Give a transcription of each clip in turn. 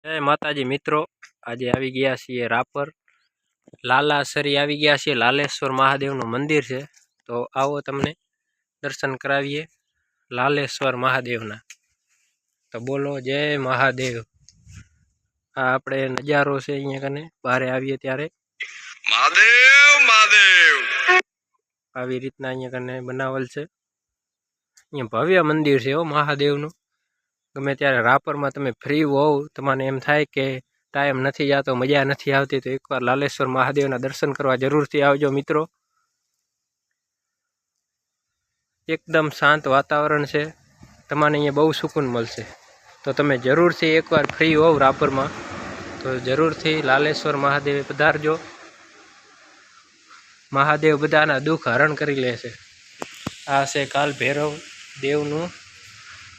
जय माताजी मित्रों, आज આવી ગયા છીએ રાપર લાલાસરી આવી ગયા છીએ। લાલેશ્वर મહાદેવનું મંદિર છે, તો આવો તમને દર્શન કરાવીએ લાલેશ્वर મહાદેવના। તો બોલો જય મહાદેવ। આ આપણે નજારો છે અહીંયા કને બારે આવીએ ત્યારે મહાદેવ મહાદેવ આવી રીતના અહીંયા કને બનાવેલ છે। અહીંયા ભવ્ય મંદિર છે હો મહાદેવનું। ગમે ત્યારે રાપરમાં તમે ફ્રી હોવ, તમને એમ થાય કે ટાઈમ નથી જતો, મજા નથી આવતી, તો એકવાર લાલેશ્वर મહાદેવના દર્શન કરવા જરૂરથી આવજો મિત્રો। એકદમ શાંત વાતાવરણ છે, તમને અહીંયા બહુ સુકૂન મળશે। તો તમે જરૂરથી એકવાર ફ્રી હોવ રાપરમાં તો જરૂરથી લાલેશ્वर મહાદેવે પધારજો। મહાદેવ બધાના દુઃખ હરણ કરી લે છે। આ છે કાલ ભૈરવ દેવનું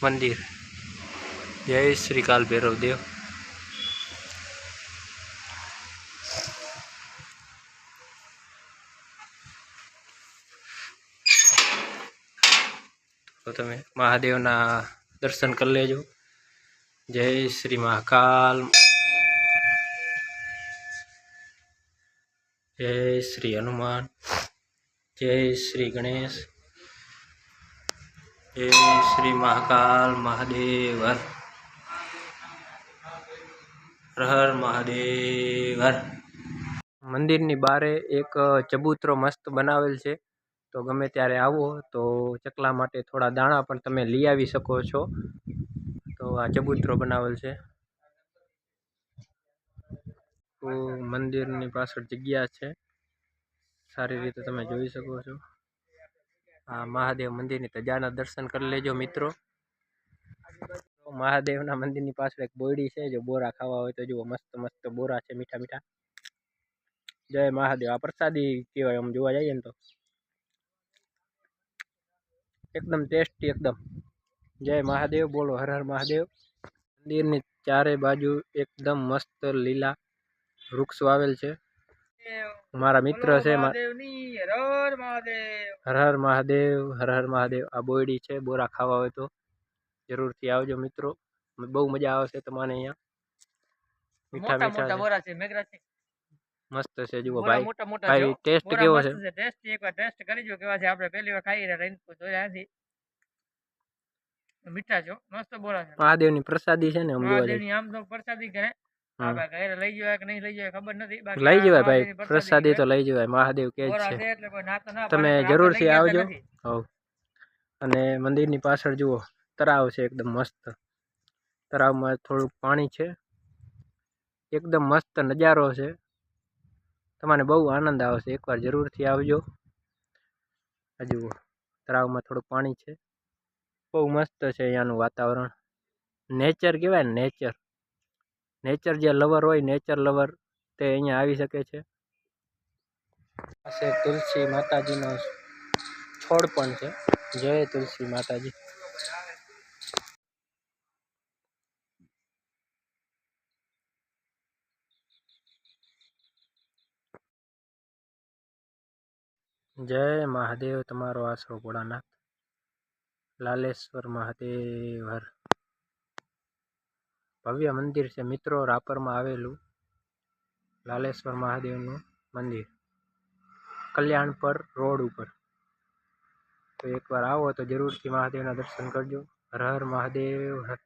મંદિર। जय श्री काल भैरव देव। तो तमे महादेव ना दर्शन कर लेजो। जय श्री महाकाल, जय श्री हनुमान, जय श्री गणेश, जय श्री महाकाल महादेव हर हर महादेव हर। મંદિરની બારે એક ચબૂતરો મસ્ત બનાવેલ છે, તો ગમે ત્યારે આવો તો ચકલા માટે થોડા દાણા પણ તમે લઈ આવી શકો છો। તો આ ચબૂતરો બનાવેલ છે, તો મંદિરની પાછળ જગ્યા છે, સારી રીતે તમે જોઈ શકો છો। આ મહાદેવ મંદિરની ધજાના દર્શન કરી લેજો મિત્રો। મહાદેવના મંદિરની પાછળ એક બોયડી છે, જો બોરા ખાવા હોય તો જુઓ, મસ્ત મસ્ત બોરા છે, મીઠા મીઠા। જય મહાદેવ। આ પ્રસાદી કહેવાય આમ જોવા જઈએ ને તો, एकदम टेस्टी एकदम। जय महादेव, बोलो हर हर महादेव। मंदिर चारे बाजू एकदम मस्त लीला वृक्ष वावेल छे। हमारा मित्र से हर हर महादेव, हर हर महादेव। आ बोयडी छे, बोरा खावा होय तो जरूर थी आवजो मित्रों, बहु मजा आवशे तमने अहींया। मीठा मीठा बोरा छे, मेघरा छे, मस्त छे। जुओ भाई, भाई टेस्ट केवो छे? टेस्ट एक बार टेस्ट करीजो केवा छे। आपणे पहली વાર ખાઈ રહ્યા રેન તો જોયા નથી, મીઠા છો, મસ્ત બોરા છે। મહાદેવની પ્રસાદી છે ને, આમ જોવા જઈએ આમ તો પ્રસાદી કરે, આપણે ઘરે લઈ જવાય કે નહીં લઈ જવાય ખબર નથી, બાકી લઈ જવાય ભાઈ, પ્રસાદી તો લઈ જવાય, મહાદેવ કહે છે એટલે કોઈ ના તો ના, તમે જરૂરથી આવજો। હો, અને મંદિરની પાછળ જુઓ તળાવ છે, એકદમ મસ્ત। તળાવમાં થોડુંક પાણી છે, એકદમ મસ્ત નજારો છે, તમને બહુ આનંદ આવશે, એકવાર જરૂરથી આવજો। આ જુઓ તળાવમાં થોડુંક પાણી છે, બહુ મસ્ત છે અહીંયાનું વાતાવરણ। નેચર કહેવાય ને, નેચર, નેચર જે લવર હોય, નેચર લવર, તે અહીંયા આવી શકે છે। પાસે તુલસી માતાજીનો છોડ પણ છે। જય તુલસી માતાજી। जय महादेव, तमारो आसरो भोळानाथ। लालेश्वर महादेव हर। भव्य मंदिर से मित्रों, रापर में आवेलू लालेश्वर महादेवનું મંદિર, કલ્યાણપર રોડ ઉપર। તો એકવાર આવો તો જરૂરથી મહાદેવના દર્શન કરજો। હર હર મહાદેવ હર।